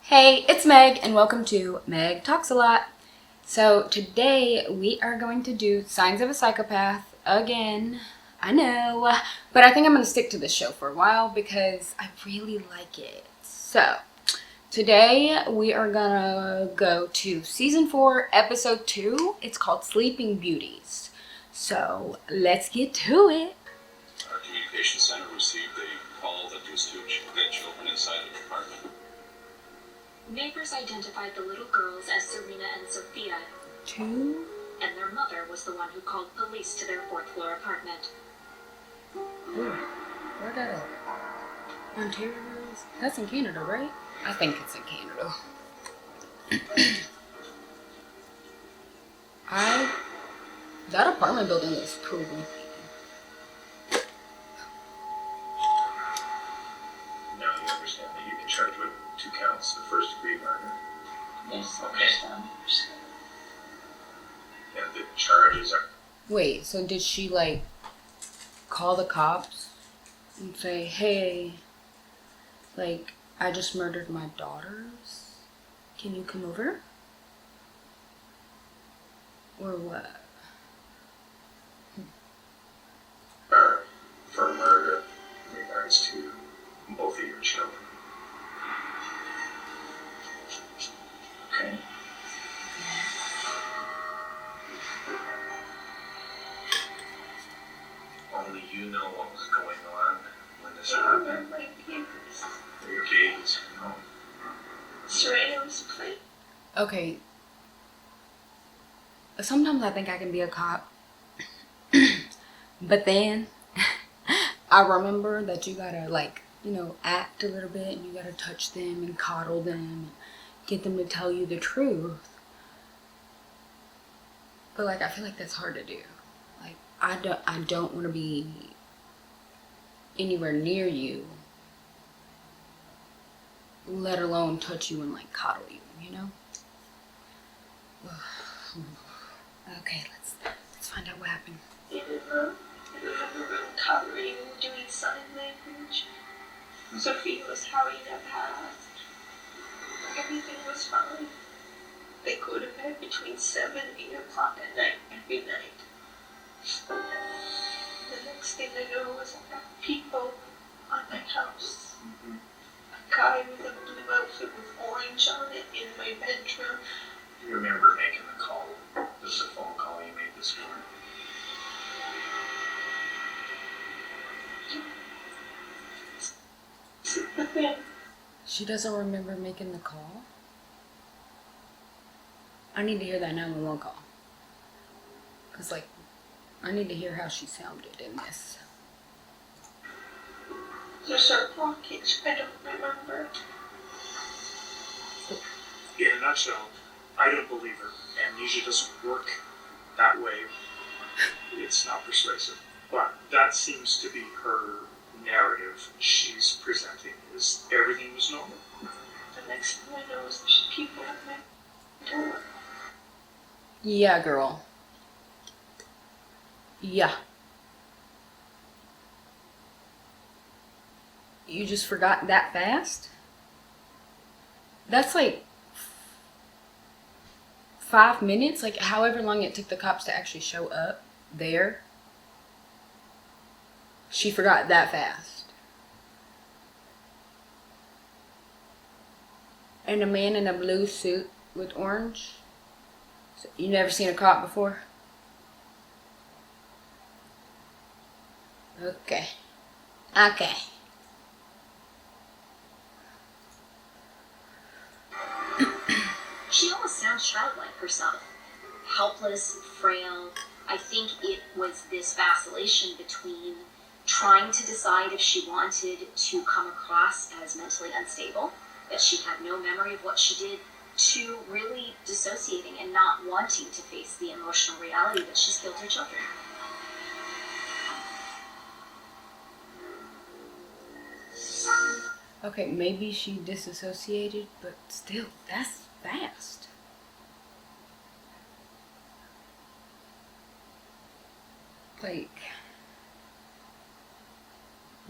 Hey, it's Meg and welcome to Meg Talks a Lot. So today we are going to do Signs of a Psychopath again. I know, but I think I'm going to stick to this show for a while because I really like it. So today we are going to go to season 4, episode 2. It's called Sleeping Beauties. So let's get to it. Our communication center received a call that there was two dead children inside the apartment. Neighbors identified the little girls as Serena and Sophia. Two? And their mother was the one who called police to their 4th floor apartment. Ooh, where that at? Ontario? That's in Canada, right? I think it's in Canada. That apartment building is cool. Now you understand that you've been charged with 2 counts of first-degree murder. Yes, Okay. understand. And the charges are... Wait, so did she like call the cops and say, hey, like, I just murdered my daughters? Can you come over? Or what? are for murder in regards to both of your children. Okay? Only you know what was going on when this happened. My babies. Your babies, no. Serena was playing. Okay. Sometimes I think I can be a cop. But then I remember that you gotta, like, you know, act a little bit and you gotta touch them and coddle them and get them to tell you the truth. But, like, I feel like that's hard to do. Like, I don't want to be anywhere near you, let alone touch you and, like, coddle you, you know? Okay, let's find out what happened. In the room covering, doing sign language. Sophia was having a bath. Everything was fine. They go to bed between 7 and 8 o'clock at night every night. The next thing I know was I got people on my house. A guy with a blue outfit with orange on it in my bedroom. You remember making the call. This is a phone call you made this morning. But then She doesn't remember making the call? I need to hear that 911 call. Because, like, I need to hear how she sounded in this. there's a blockage. I don't remember. In a nutshell, I don't believe her. Amnesia doesn't work that way. It's not persuasive. But that seems to be her narrative she's presenting, is everything was normal. The next thing I know is there's people at my door. Yeah, girl. Yeah. You just forgot that fast? That's like 5 minutes? Like, however long it took the cops to actually show up there. She forgot that fast. And a man in a blue suit with orange? So you never seen a cop before? Okay. Okay. She almost sounds childlike herself. Helpless, frail. I think it was this vacillation between trying to decide if she wanted to come across as mentally unstable, that she had no memory of what she did, to really dissociating and not wanting to face the emotional reality that she's killed her children. Okay, maybe she disassociated, but still, that's fast. Like,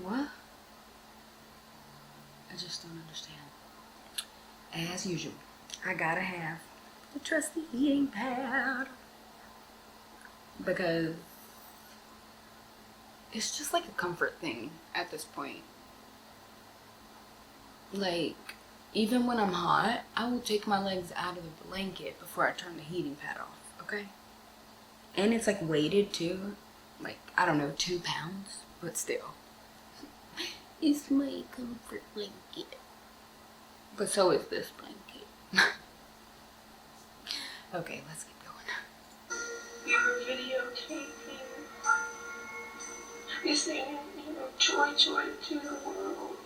what? I just don't understand. as usual, I gotta have the trusty heating pad. Because it's just like a comfort thing at this point. Like, even when I'm hot, I will take my legs out of the blanket before I turn the heating pad off, okay? And it's like weighted too. Like, I don't know, 2 pounds, but still. It's my comfort blanket. But so is this blanket. Okay, let's get going. You were videotaping. You singing, joy, joy to the world,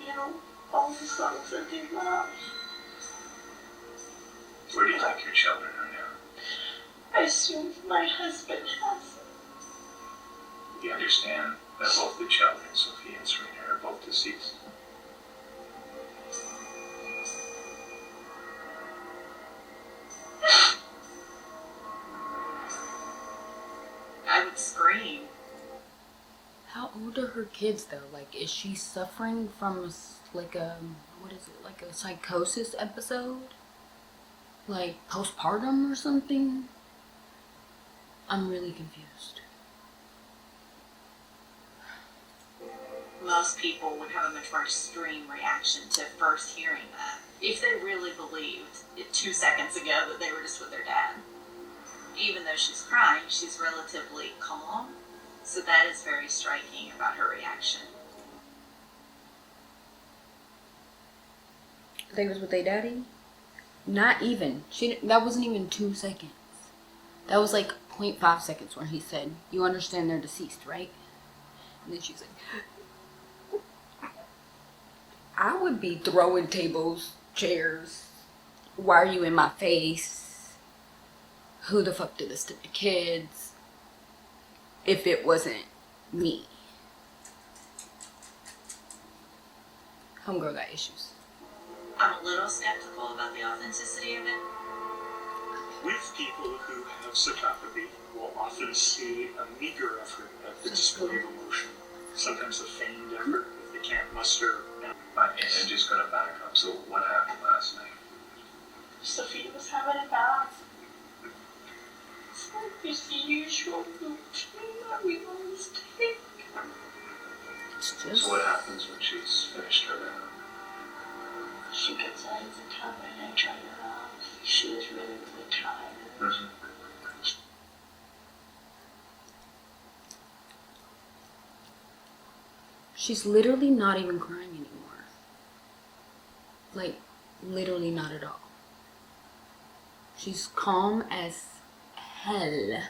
all the songs that they love. Where do you think your children are now? I assume my husband has them. You understand that both the children, Sophia and Serena, are both deceased? I would scream. How old are her kids though? Like, is she suffering from like a, what is it, like a psychosis episode? Like postpartum or something? I'm really confused. Most people would have a much more extreme reaction to first hearing that. If they really believed 2 seconds ago that they were just with their dad. Even though she's crying, she's relatively calm. So that is very striking about her reaction. They was with their daddy? Not even. That wasn't even 2 seconds. That was like 0.5 seconds where he said, "You understand they're deceased, right?" And then she's like, I would be throwing tables, chairs. Why are you in my face? Who the fuck did this to the kids? If it wasn't me. Homegirl got issues. I'm a little skeptical about the authenticity of it. With people who have psychopathy, we'll often see a meager effort at the display of emotion. Sometimes a feigned effort if they can't muster. And I'm just gonna back up. So what happened last night? Sophia was having a bath. It's the usual routine that we always take. It's just... So what happens when she's finished her bath? She gets out of the tub and I dry her off. She was really, really tired. Mm-hmm. She's literally not even crying anymore. Like, literally not at all. She's calm as hell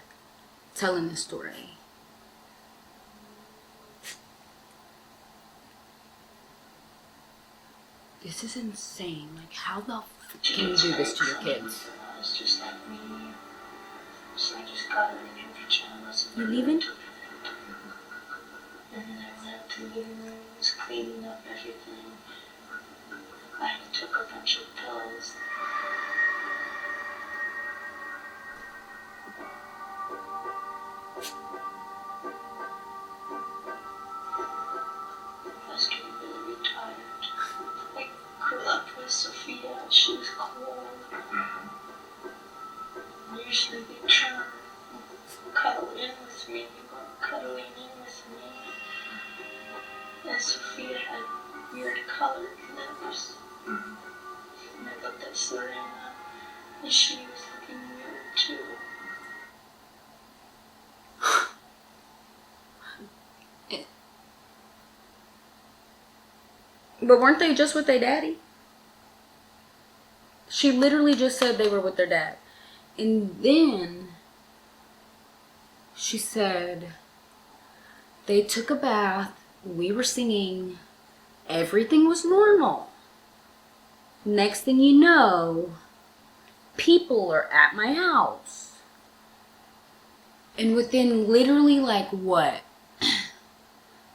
telling the story. This is insane. Like, how the fuck can you do this to your kids? It's just like me. So I just got her in her pajamas. You leaving? And then I went to the living room, was cleaning up everything. I took a bunch of pills. I was getting really, really tired. I curled up with Sophia, she was cold. Usually they try to cuddle in with me, or cuddling in with me. And Sophia had weird colored lips. And I looked at Serena, and she was looking weird too. But weren't they just with their daddy? She literally just said they were with their dad. And then she said they took a bath, we were singing, everything was normal. Next thing you know, people are at my house. And within literally like what?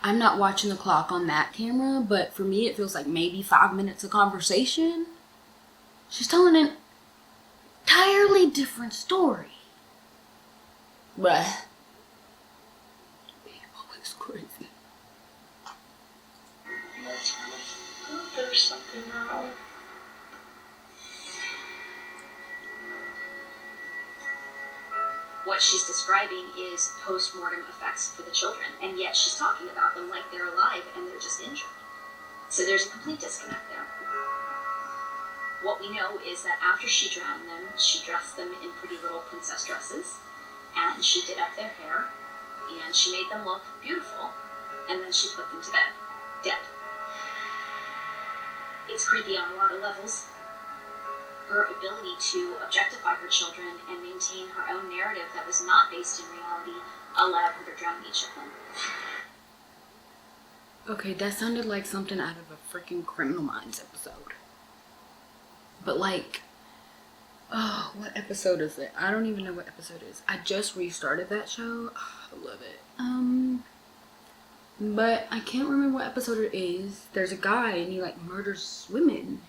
I'm not watching the clock on that camera, but for me it feels like maybe 5 minutes of conversation. She's telling an entirely different story. Bruh. People is crazy. There's something wrong. What she's describing is post-mortem effects for the children, and yet she's talking about them like they're alive and they're just injured. So there's a complete disconnect there. What we know is that after she drowned them, she dressed them in pretty little princess dresses, and she did up their hair, and she made them look beautiful, and then she put them to bed, dead. It's creepy on a lot of levels. Her ability to objectify her children and maintain her own narrative that was not based in reality allowed her to drown each of them. Okay, that sounded like something out of a freaking Criminal Minds episode. But like, oh, what episode is it? I don't even know what episode it is. I just restarted that show. Oh, I love it. But I can't remember what episode it is. There's a guy and he like murders women.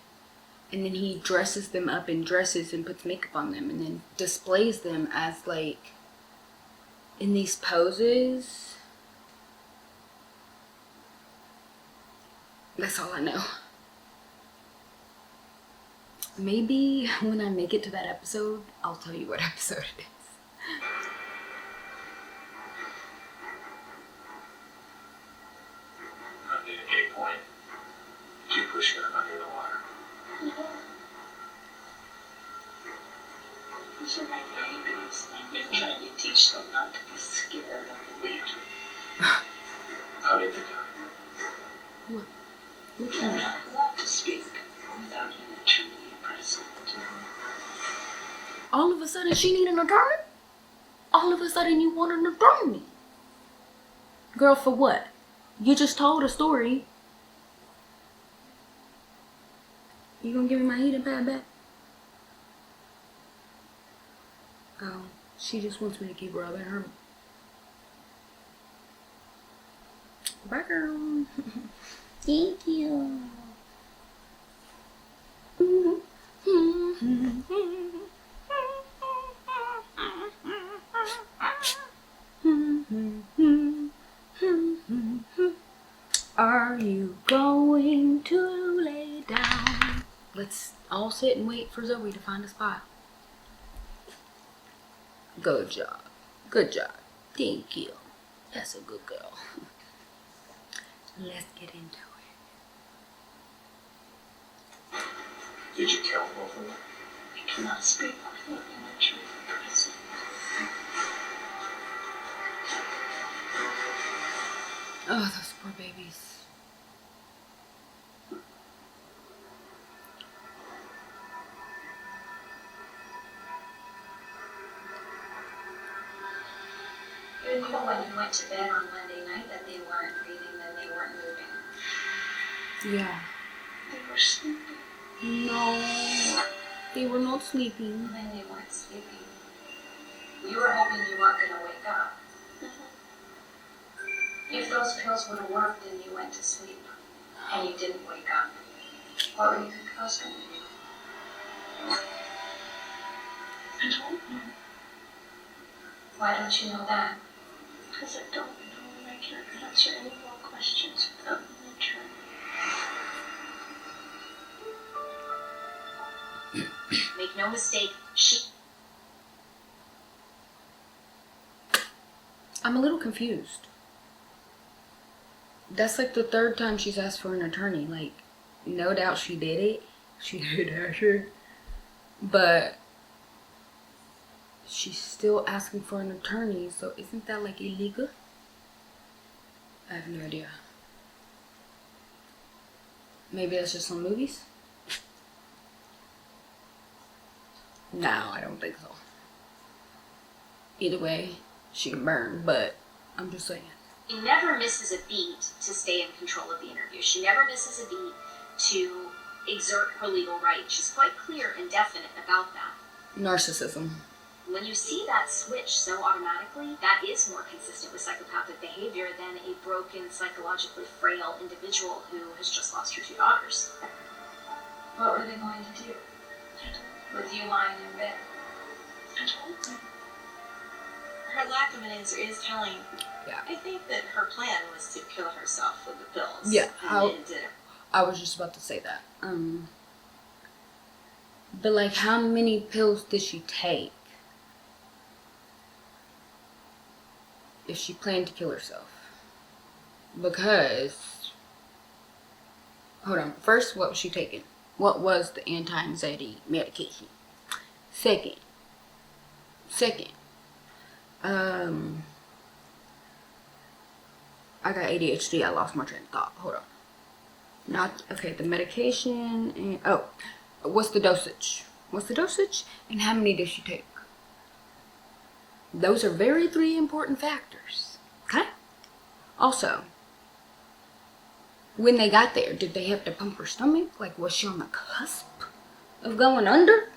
And then he dresses them up in dresses and puts makeup on them and then displays them as like in these poses. That's all I know. Maybe when I make it to that episode, I'll tell you what episode it is. At any point, did you push her under the water? These are my babies. I've been trying to teach them not to be scared. Leave. How did they die? What? Which They're one? not allowed to speak without an attorney present. All of a sudden she need an attorney? All of a sudden you want an attorney? Girl, for what? You just told a story. You gonna give me my heating pad back? Oh, she just wants me to keep rubbing her. Bye, girl. Thank you. Are you going to lay down? Let's all sit and wait for Zoe to find a spot. Good job. Good job. Thank you. That's a good girl. Let's get into it. Did you kill both of them? I cannot speak without an attorney present. Oh, those poor babies. You knew when you went to bed on Monday night that they weren't breathing, then they weren't moving. Yeah. They were sleeping. No. They were not sleeping. Then they weren't sleeping. You were hoping you weren't going to wake up. If those pills would have worked and you went to sleep and you didn't wake up, what would you think I was going to do? I don't know. Why don't you know that? Because I don't know and I can't answer any more questions without an attorney. Make no mistake, I'm a little confused. That's like the third time she's asked for an attorney. Like, no doubt she did it. She did Asher. But she's still asking for an attorney, so isn't that like illegal? I have no idea. Maybe that's just some movies? No, I don't think so. Either way, she can burn, but I'm just saying. She never misses a beat to stay in control of the interview. She never misses a beat to exert her legal right. She's quite clear and definite about that. Narcissism. When you see that switch so automatically, that is more consistent with psychopathic behavior than a broken, psychologically frail individual who has just lost her two daughters. What were they going to do with you lying in bed? I don't know. Her lack of an answer is telling. Yeah. I think that her plan was to kill herself with the pills. Yeah, And it didn't. I was just about to say that. But like, how many pills did she take? if she planned to kill herself. Because, hold on, first, what was she taking? What was the anti-anxiety medication? Second, I got ADHD, I lost my train of thought, hold on. Okay, the medication, and, what's the dosage? And how many did she take? Those are three important factors, okay? Also, when they got there, did they have to pump her stomach? Like, was she on the cusp of going under?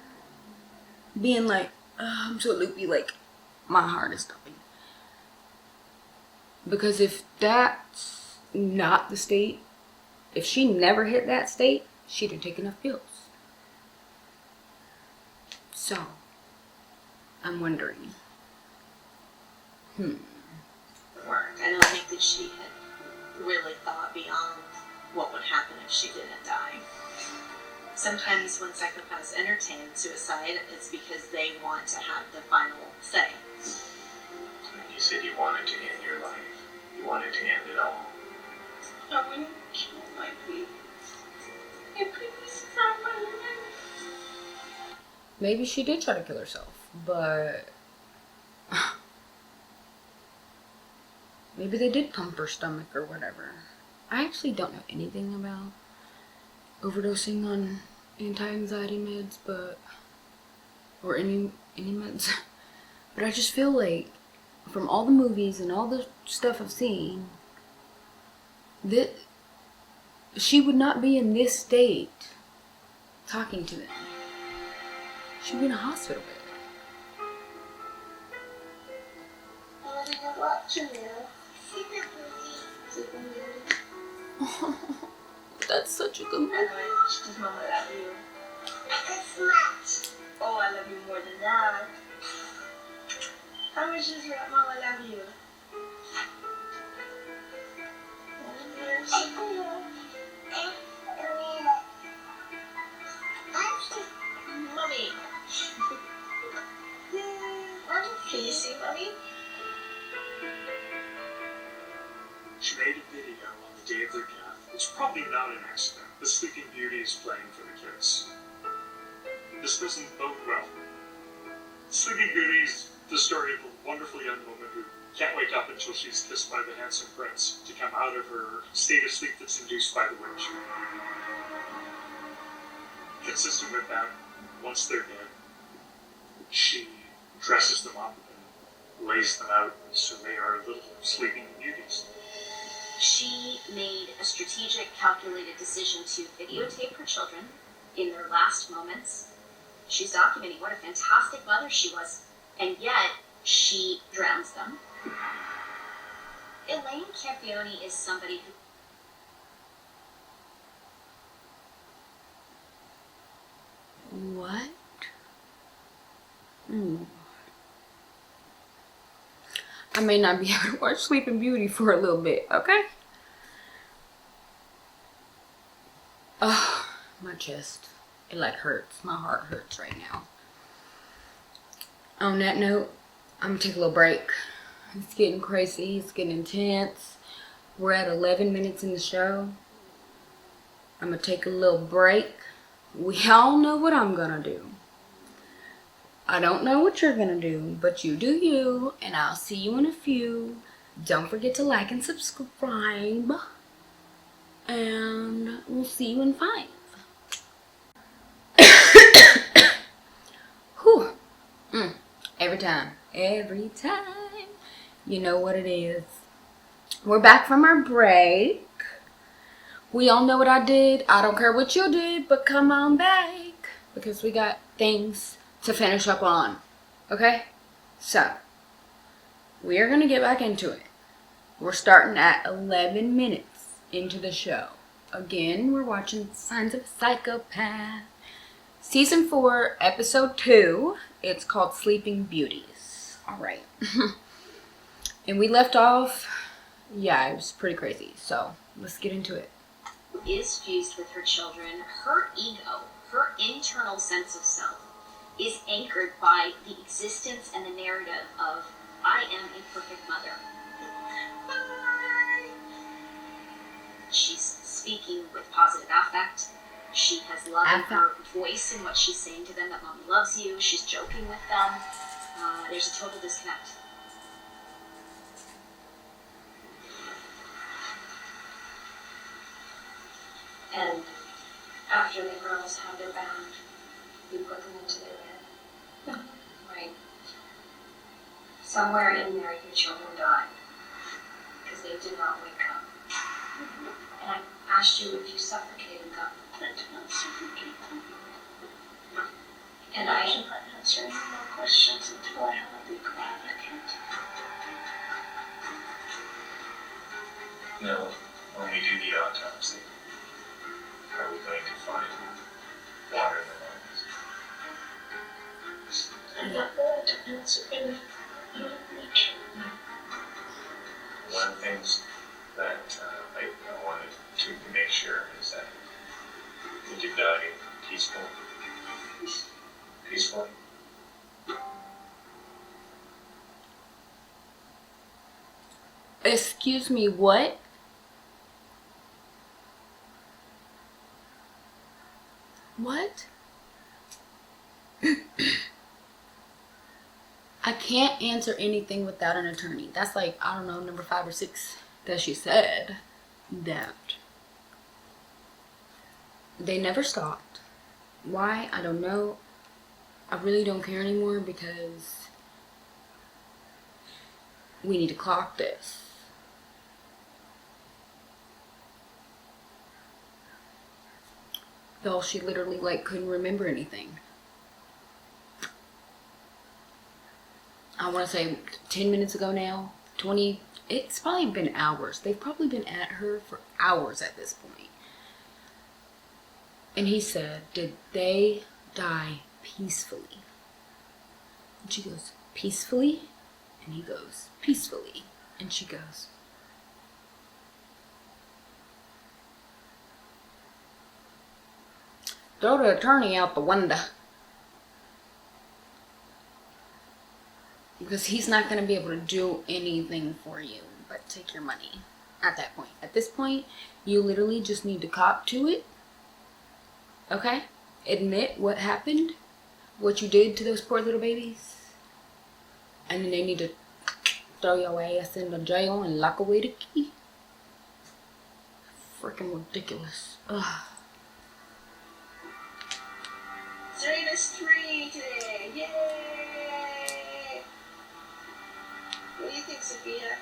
Being like, I'm so loopy, like, my heart is stopping. Because if that's not the state, if she never hit that state, she'd have taken enough pills. So, I'm wondering. Work. I don't think that she had really thought beyond what would happen if she didn't die. Sometimes when psychopaths entertain suicide, it's because they want to have the final say. You said you wanted to end your life. You wanted to end it all. I wouldn't kill my baby. My baby's not my life. Maybe she did try to kill herself, but maybe they did pump her stomach or whatever. I actually don't know anything about overdosing on anti-anxiety meds, or any meds. But I just feel like, from all the movies and all the stuff I've seen, that she would not be in this state talking to them. She'd be in a hospital bed. What are you watching now? Sleeping Beauty. Oh, that's such a good movie. How much does Mama love you? This much. Oh, I love you more than that. How much does Mama love you? Mommy. Can you see Mommy? She made a video on the day of their death. It's probably not an accident. The Sleeping Beauty is playing for the kids. This doesn't bode well. Sleeping Beauty is the story of a wonderful young woman who can't wake up until she's kissed by the handsome prince to come out of her state of sleep that's induced by the witch. Consistent with that, once they're dead, she dresses them up and lays them out so they are little sleeping beauties. She made a strategic, calculated decision to videotape her children in their last moments. She's documenting what a fantastic mother she was, and yet she drowns them. Elaine Campione is somebody who... What? I may not be able to watch Sleeping Beauty for a little bit, okay? Oh, my chest. It like hurts. My heart hurts right now. On that note, I'm gonna take a little break. It's getting crazy. It's getting intense. We're at 11 minutes in the show. I'm gonna take a little break. We all know what I'm gonna do. I don't know what you're gonna do, but you do you, and I'll see you in a few. Don't forget to like and subscribe, and we'll see you in 5. Whew. Every time. You know what it is. We're back from our break. We all know what I did. I don't care what you did, but come on back, because we got things to finish up on. Okay? So, we are going to get back into it. We're starting at 11 minutes into the show. Again, we're watching Signs of a Psychopath. Season 4, Episode 2. It's called Sleeping Beauties. Alright. And we left off... Yeah, it was pretty crazy. So, let's get into it. is fused with her children, her ego, her internal sense of self, is anchored by the existence and the narrative of, I am a perfect mother. She's speaking with positive affect. She has love in her voice in what she's saying to them, that mommy loves you. She's joking with them. There's a total disconnect. And after the girls have their band, we put them into their bed. Right. Somewhere in there, your children died because they did not wake up. And I asked you if you suffocated them. I did not suffocate them. And I am not answering more questions until I have a legal advocate. Now, when we do the autopsy, are we going to find water in the lungs? I'm not going to answer any nature. One of the things that I wanted to make sure is that we did die peacefully. Peacefully. Excuse me, what? What? I can't answer anything without an attorney. That's like, I don't know, number 5 or 6 that she said that they never stopped. Why? I don't know. I really don't care anymore because we need to clock this. Though she literally like couldn't remember anything. I want to say 10 minutes ago now, 20, it's probably been hours. They've probably been at her for hours at this point. And he said, did they die peacefully? And she goes, peacefully? And he goes, peacefully. And she goes, throw the attorney out the window. Because he's not going to be able to do anything for you but take your money at that point. At this point, you literally just need to cop to it. Okay? Admit what happened, what you did to those poor little babies. And then they need to throw your ass in the jail and lock away the key. Freaking ridiculous. Ugh. Serena's 3 today. Yay! What do you think, Sophia?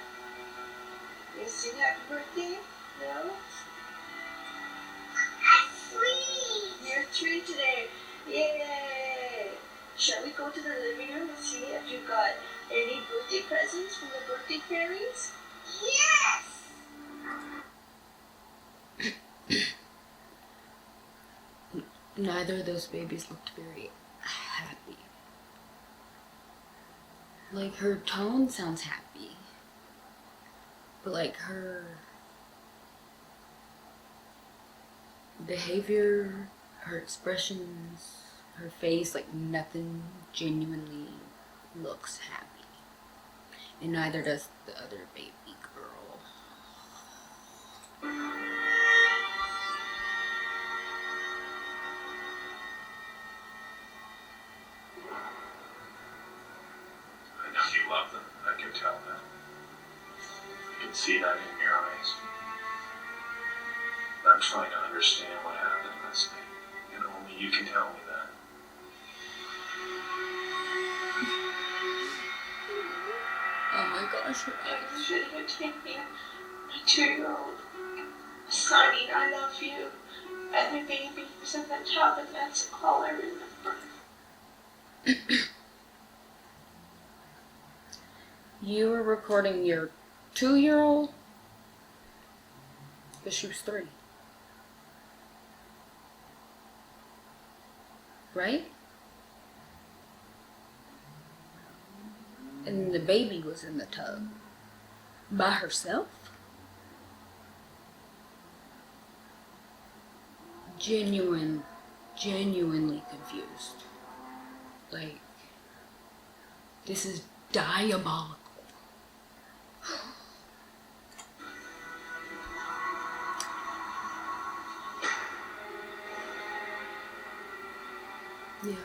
You sing happy birthday? No? I'm 3! You're 3 today. Yay! Shall we go to the living room and see if you got any birthday presents from the birthday fairies? Yes! Neither of those babies looked very happy. Like, her tone sounds happy. But, like, her behavior, her expressions, her face, like, nothing genuinely looks happy. And neither does the other baby girl. I know you love them. I can tell that. I can see that in your eyes. I'm trying to understand what happened last night. And only you can tell me that. Oh my gosh, her You eyes. should have taken me, my 2-year-old. Signing, I love you. And the babies and the tub, and that's all I remember. You were recording your 2-year-old? But she was 3. Right? And the baby was in the tub. By herself? Genuinely confused. Like, this is diabolical. Yeah.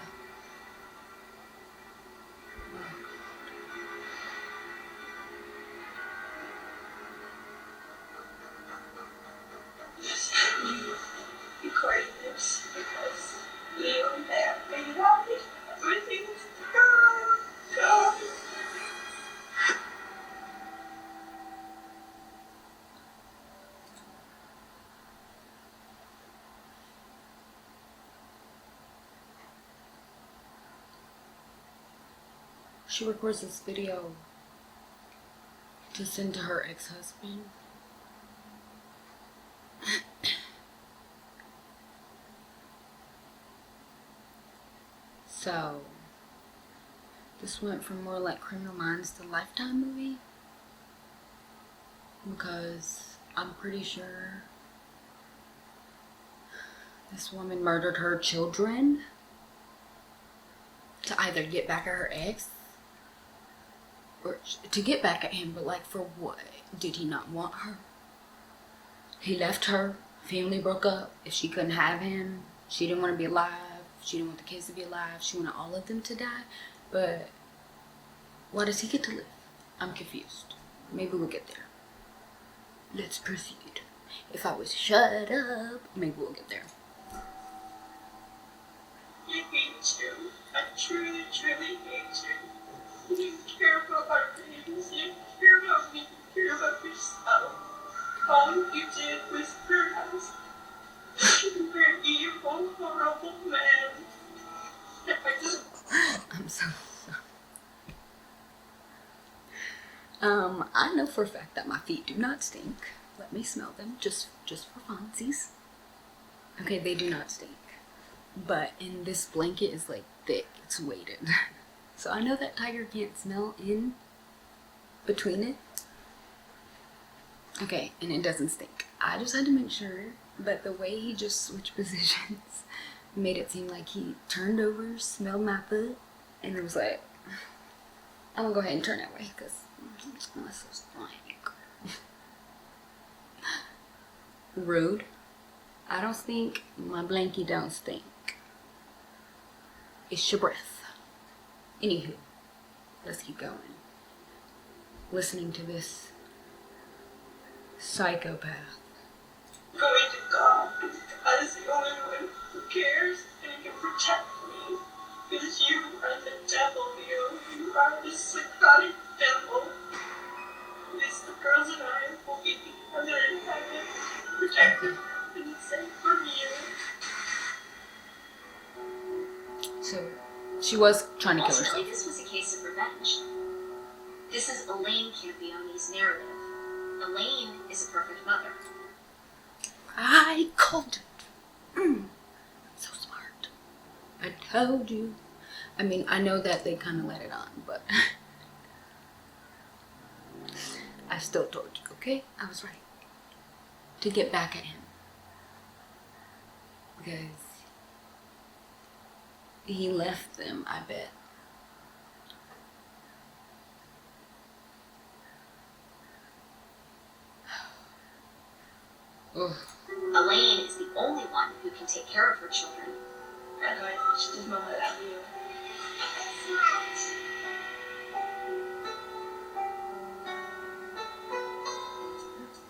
You cried this because you have me happy. Everything's gone. She records this video to send to her ex-husband. So, this went from more like Criminal Minds to Lifetime movie. Because I'm pretty sure this woman murdered her children to either get back at her ex or to get back at him, but like for what? Did he not want her? He left her, family broke up. If she couldn't have him, she didn't want to be alive. She didn't want the kids to be alive. She wanted all of them to die. But why does he get to live? I'm confused. Maybe we'll get there. Let's proceed. If I was shut up, maybe we'll get there. I hate you. I truly, truly hate you. You didn't care about our dreams. You didn't care about me. You care about yourself. All you did was hurt us. You were an evil, horrible man. I just... I'm so sorry. I know for a fact that my feet do not stink. Let me smell them, just for funsies. Okay, they do not stink. But, and this blanket is like thick, it's weighted. So I know that Tiger can't smell in between it. Okay, and it doesn't stink. I just had to make sure, but the way he just switched positions made it seem like he turned over, smelled my foot, and it was like, I'm gonna go ahead and turn that way, because it's gonna so stink. Rude. I don't stink, my blankie don't stink. It's your breath. Anywho, let's keep going. Listening to this psychopath. Going to God, because God is the only one who cares and can protect me. Because you are the devil, Leo. You are the psychotic devil. Because the girls and I will be together in heaven, protected and safe from you. So, she was trying to kill herself. Ultimately, this was a case of revenge. This is Elaine Campione's narrative. Elaine is a perfect mother. I called it. So smart. I told you. I mean, I know that they kind of let it on, but I still told you, okay? I was right. To get back at him. Because he left them, I bet. Ugh. Elaine is the only one who can take care of her children. And I just did not let you.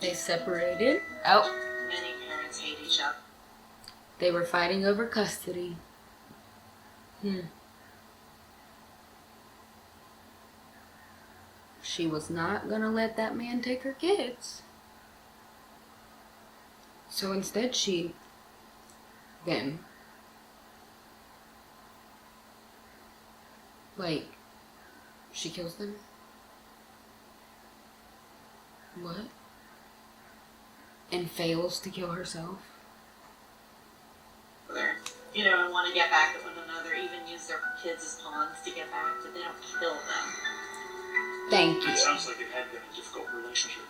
They separated. Oh. Many parents hate each other. They were fighting over custody. She was not gonna let that man take her kids. So instead she she kills them? What? And fails to kill herself? You know, and want to get back at one another, even use their kids as pawns to get back, but they don't kill them. Thank you. It sounds like it had been a difficult relationship.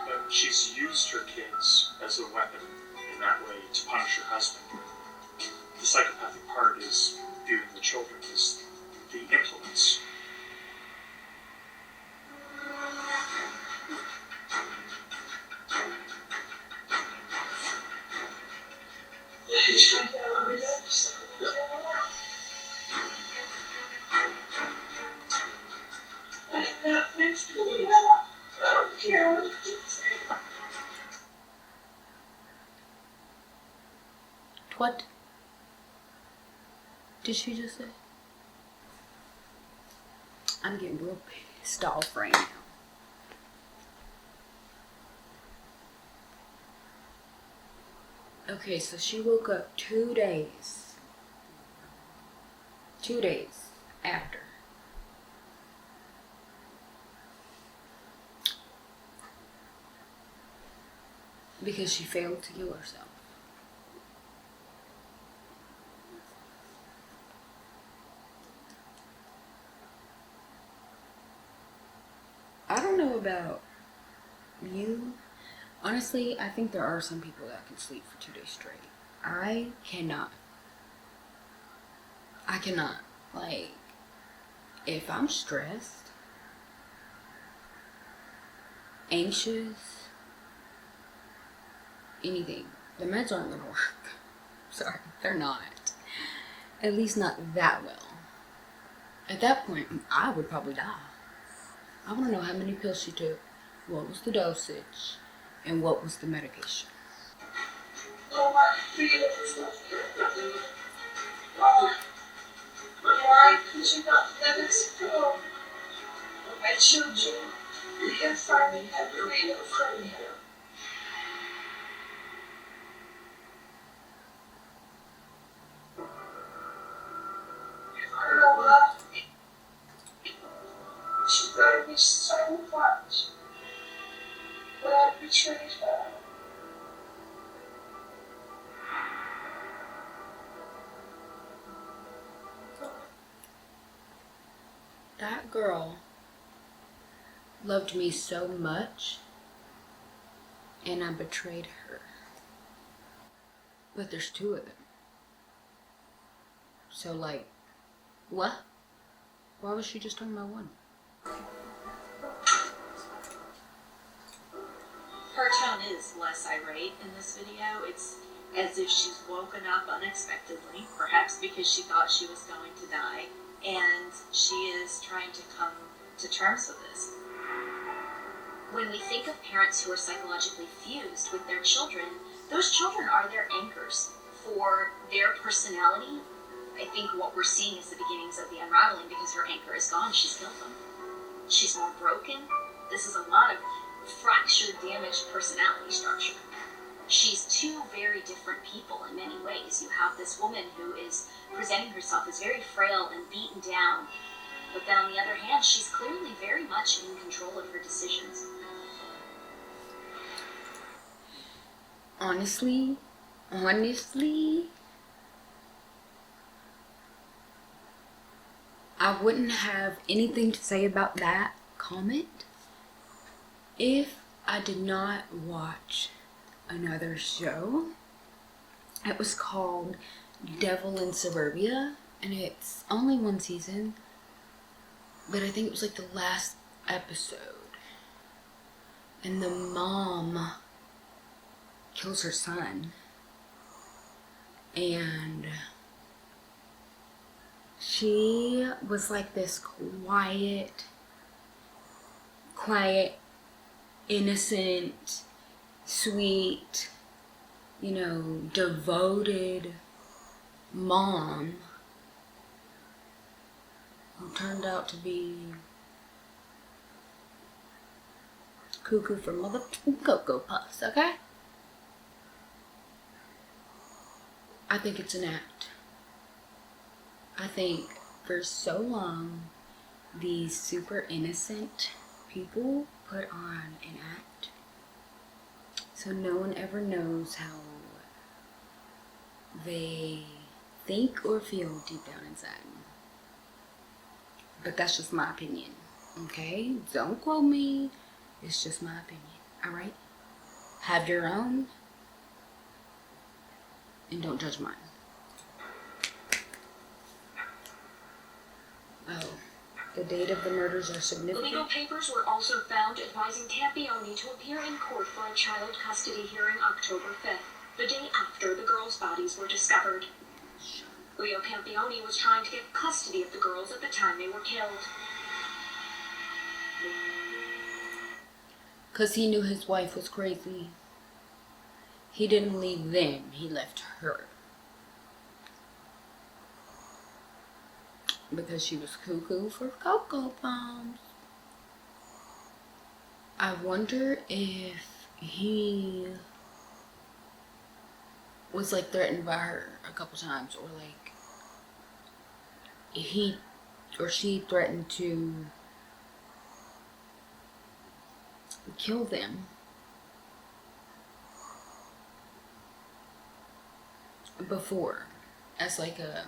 But she's used her kids as a weapon in that way to punish her husband. The psychopathic part is viewing the children as the implements. What did she just say? I'm getting real pissed off right now. Okay, so she woke up 2 days. 2 days after. Because she failed to kill herself. I don't know about you. Honestly, I think there are some people that can sleep for 2 days straight. I cannot. Like, if I'm stressed, anxious, anything, the meds aren't gonna work. Sorry, they're not. At least not that well. At that point, I would probably die. I want to know how many pills she took, what was the dosage, and what was the medication. Oh, my feelings left her. Why could you not let us go? My children, we can finally have freedom from you. I don't love me. She loved me so much, but I betrayed her. That girl loved me so much, and I betrayed her. But there's 2 of them. So, like, what? Why was she just talking about one? Her tone is less irate in this video. It's as if she's woken up unexpectedly, perhaps because she thought she was going to die, and she is trying to come to terms with this. When we think of parents who are psychologically fused with their children, those children are their anchors for their personality. I think what we're seeing is the beginnings of the unraveling because her anchor is gone. She's killed them. She's more broken. This is a lot of fractured, damaged personality structure. She's 2 very different people in many ways. You have this woman who is presenting herself as very frail and beaten down, but then on the other hand, she's clearly very much in control of her decisions. Honestly, I wouldn't have anything to say about that comment if I did not watch another show. It was called Devil in Suburbia, and it's only 1 season, but I think it was like the last episode. And the mom kills her son, and she was like this quiet, innocent, sweet, devoted mom who turned out to be cuckoo for motherfucking Cocoa Puffs, okay? I think it's an act. I think for so long, these super innocent people put on an act. So no one ever knows how they think or feel deep down inside. But that's just my opinion, okay? Don't quote me. It's just my opinion, alright? Have your own, and don't judge mine. Oh, the date of the murders are significant. Legal papers were also found advising Campione to appear in court for a child custody hearing October 5th, the day after the girls' bodies were discovered. Leo Campione was trying to get custody of the girls at the time they were killed. Because he knew his wife was crazy. He didn't leave them, he left her. because she was cuckoo for Cocoa Pops. I wonder if he was like threatened by her a couple times, or like he or she threatened to kill them before, as like a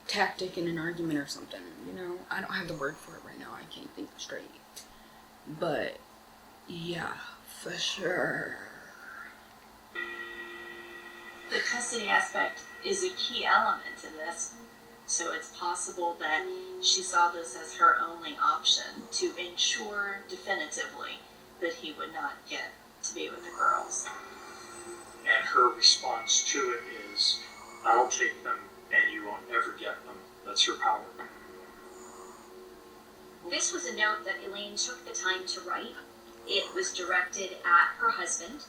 tactic in an argument or something, you know? I don't have the word for it right now, I can't think straight. But yeah, for sure. The custody aspect is a key element to this, so it's possible that she saw this as her only option to ensure definitively that he would not get to be with the girls. And her response to it is, I'll take them and you won't ever get them. That's her power. This was a note that Elaine took the time to write. It was directed at her husband,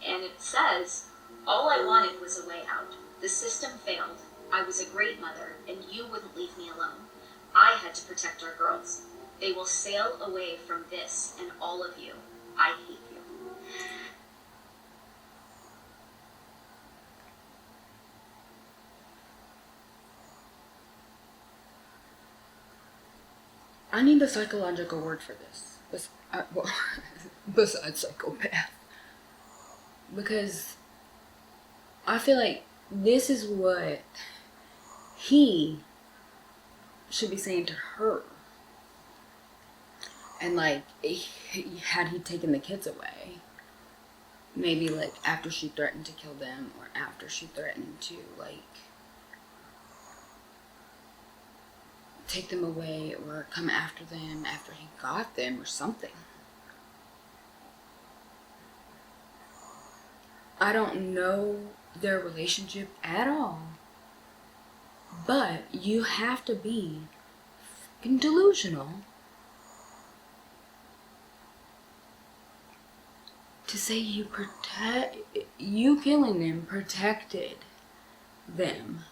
and it says, "All I wanted was a way out. The system failed. I was a great mother, and you wouldn't leave me alone. I had to protect our girls. They will sail away from this and all of you. I hate you." I need a psychological word for this. Besides psychopath. Because I feel like this is what he should be saying to her. And like, had he taken the kids away, maybe like after she threatened to kill them, or after she threatened to like take them away, or come after them after he got them, or something. I don't know their relationship at all, but you have to be fucking delusional to say you killing them protected them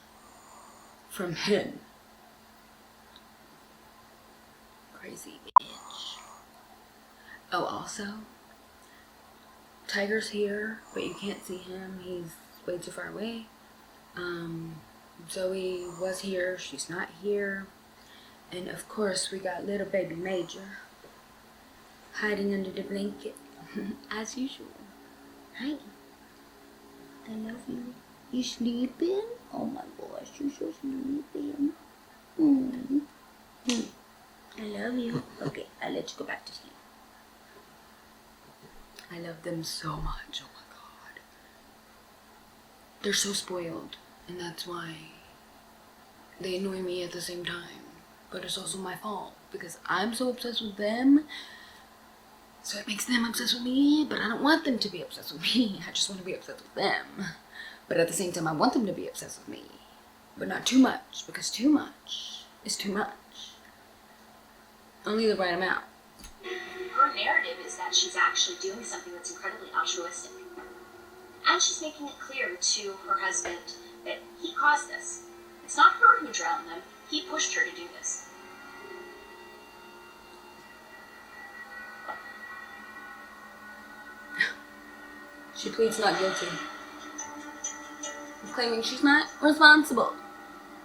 from him. Crazy bitch. Oh, also, Tiger's here, but you can't see him. He's way too far away. Zoe was here. She's not here. And of course, we got little baby Major hiding under the blanket, as usual. Hi. I love you. You sleeping? Oh my gosh, you're so sleeping. I love you. Okay, I'll let you go back to sleep. I love them so much. Oh my god. They're so spoiled. And that's why they annoy me at the same time. But it's also my fault. Because I'm so obsessed with them. So it makes them obsessed with me. But I don't want them to be obsessed with me. I just want to be obsessed with them. But at the same time, I want them to be obsessed with me. But not too much. Because too much is too much. Only the right amount. Her narrative is that she's actually doing something that's incredibly altruistic. And she's making it clear to her husband that he caused this. It's not her who drowned them. He pushed her to do this. She pleads not guilty, claiming she's not responsible.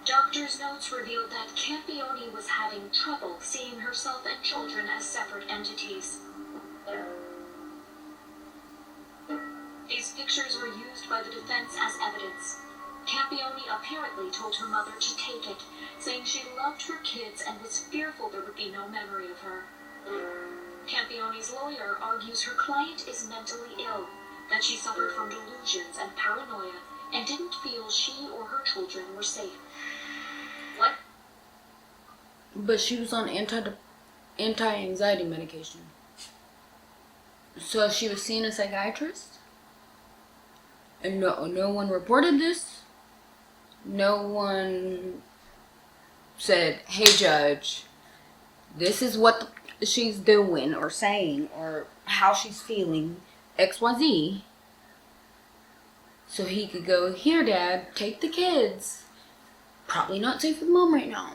Doctor's notes revealed that Campione was having trouble seeing herself and children as separate entities. These pictures were used by the defense as evidence. Campione apparently told her mother to take it, saying she loved her kids and was fearful there would be no memory of her. Campione's lawyer argues her client is mentally ill, that she suffered from delusions and paranoia, and didn't feel she or her children were safe. What? But she was on anti-anxiety medication. So she was seeing a psychiatrist? And no one reported this? No one said, hey judge, this is what she's doing or saying or how she's feeling, XYZ. So he could go, here dad, take the kids Probably not safe for the mom right now.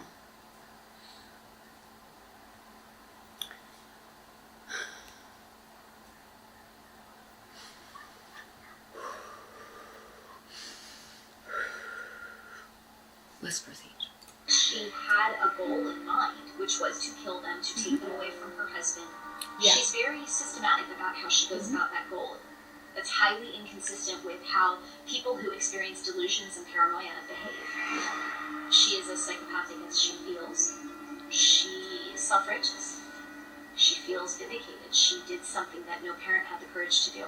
Let's proceed. She had a goal in mind, which was to kill them, to take them away from her husband. Yeah. She's very systematic about how she goes about that goal. That's highly inconsistent with how people who experience delusions and paranoia behave. She is as psychopathic as she feels. She is self-righteous. She feels vindicated. She did something that no parent had the courage to do.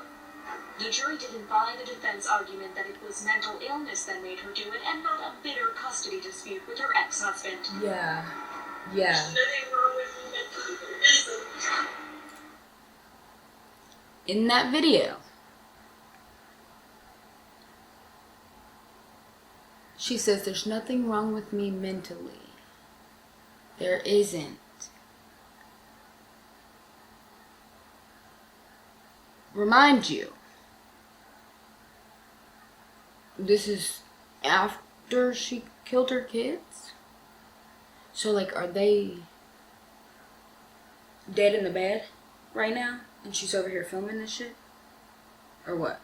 The jury didn't buy the defense argument that it was mental illness that made her do it, and not a bitter custody dispute with her ex-husband. Yeah. There's nothing wrong with me mentally, there isn't. In that video, she says there's nothing wrong with me mentally. There isn't. Remind you, this is after she killed her kids? So, like, are they dead in the bed right now? And she's over here filming this shit? Or what?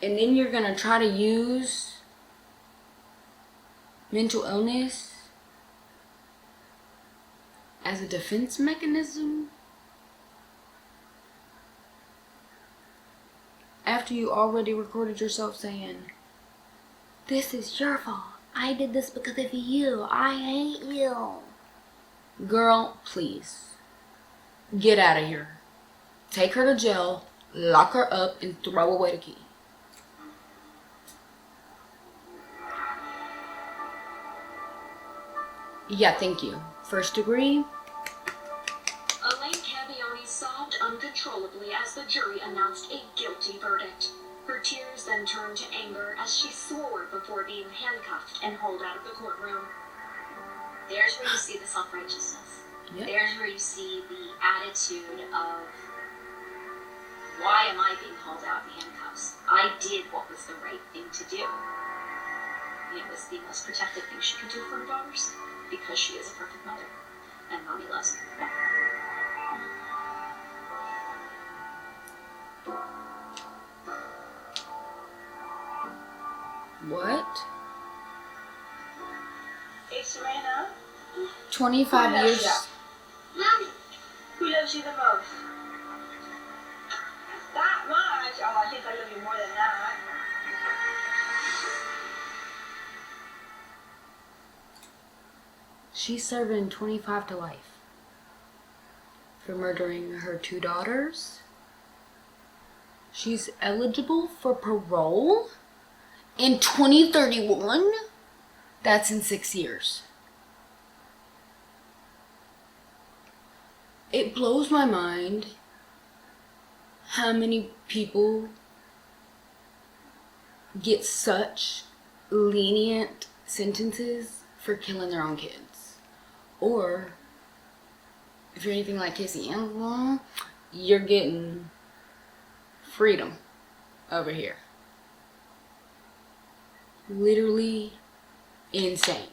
And then you're gonna try to use mental illness as a defense mechanism? After you already recorded yourself saying, this is your fault. I did this because of you. I hate you. Girl, please. Get out of here. Take her to jail, lock her up, and throw away the key. Yeah, thank you. First degree. Elaine Campione sobbed uncontrollably as the jury announced a guilty verdict. Her tears then turned to anger as she swore before being handcuffed and hauled out of the courtroom. There's where you see the self-righteousness. Yep. There's where you see the attitude of, why am I being hauled out in handcuffs? I did what was the right thing to do. And it was the most protective thing she could do for her daughters, because she is a perfect mother, and mommy loves her. What? Hey, Serena. 25 years. Mommy. Who loves you the most? That much? Oh, I think I love you more than that. She's serving 25 to life for murdering her 2 daughters. She's eligible for parole in 2031. That's in 6 years. It blows my mind how many people get such lenient sentences for killing their own kids. Or, if you're anything like Casey Angelou, you're getting freedom over here. Literally insane.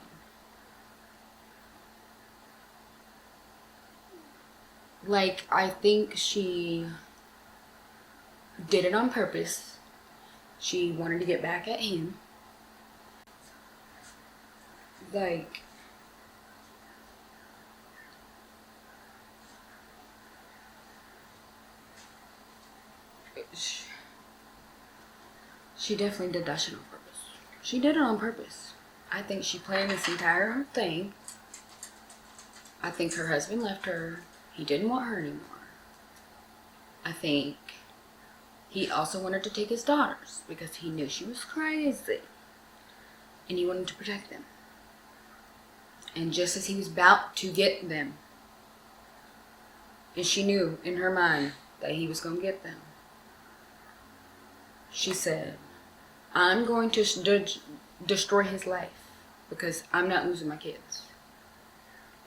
Like, I think she did it on purpose. She wanted to get back at him. Like, she definitely did that shit on purpose. She did it on purpose. I think she planned this entire thing. I think her husband left her. He didn't want her anymore. I think he also wanted to take his daughters because he knew she was crazy. And he wanted to protect them. And just as he was about to get them, and she knew in her mind that he was going to get them, she said, I'm going to destroy his life because I'm not losing my kids.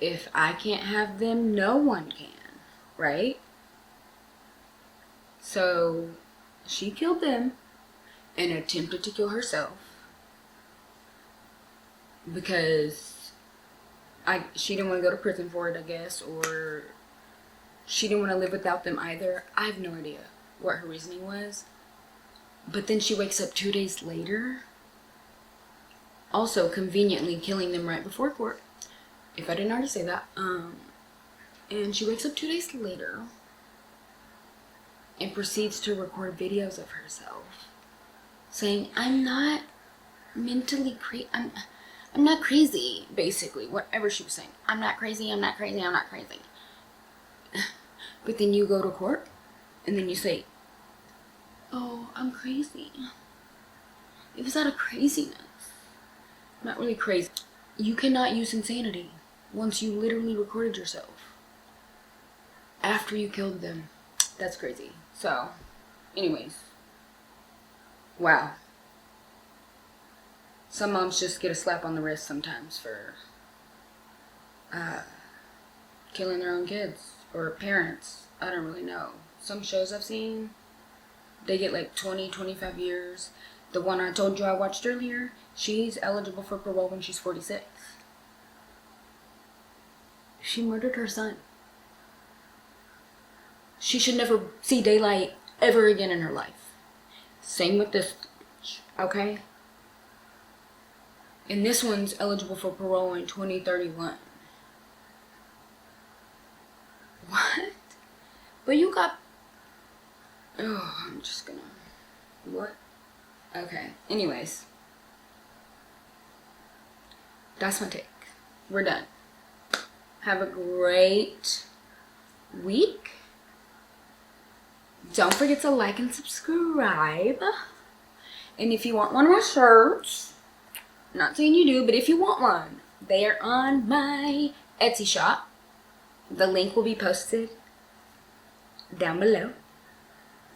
If I can't have them, no one can, right? So she killed them and attempted to kill herself because she didn't want to go to prison for it, I guess, or she didn't want to live without them either. I have no idea what her reasoning was. But then she wakes up 2 days later, also conveniently killing them right before court, if I didn't already say that. And she wakes up 2 days later and proceeds to record videos of herself saying, I'm not mentally crazy. I'm not crazy, basically. Whatever she was saying. I'm not crazy, I'm not crazy, I'm not crazy. But then you go to court and then you say, oh, I'm crazy. It was out of craziness. Not really crazy. You cannot use insanity once you literally recorded yourself after you killed them. That's crazy. So, anyways. Wow. Some moms just get a slap on the wrist sometimes for killing their own kids or parents. I don't really know. Some shows I've seen, they get like 20, 25 years. The one I told you I watched earlier, she's eligible for parole when she's 46. She murdered her son. She should never see daylight ever again in her life. Same with this, okay? And this one's eligible for parole in 2031. What? But you got... Oh, I'm just gonna... What? Okay. Anyways. That's my take. We're done. Have a great week. Don't forget to like and subscribe. And if you want one of my shirts, not saying you do, but if you want one, they are on my Etsy shop. The link will be posted down below.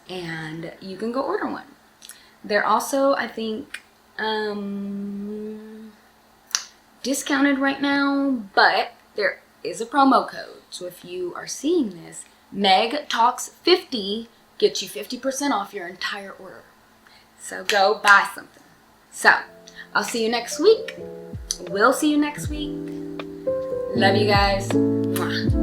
And you can go order one. They're also, I think, discounted right now, but there is a promo code. So if you are seeing this, Meg Talks 50 gets you 50% off your entire order. So go buy something. So, I'll see you next week. We'll see you next week. Love you guys. Mwah.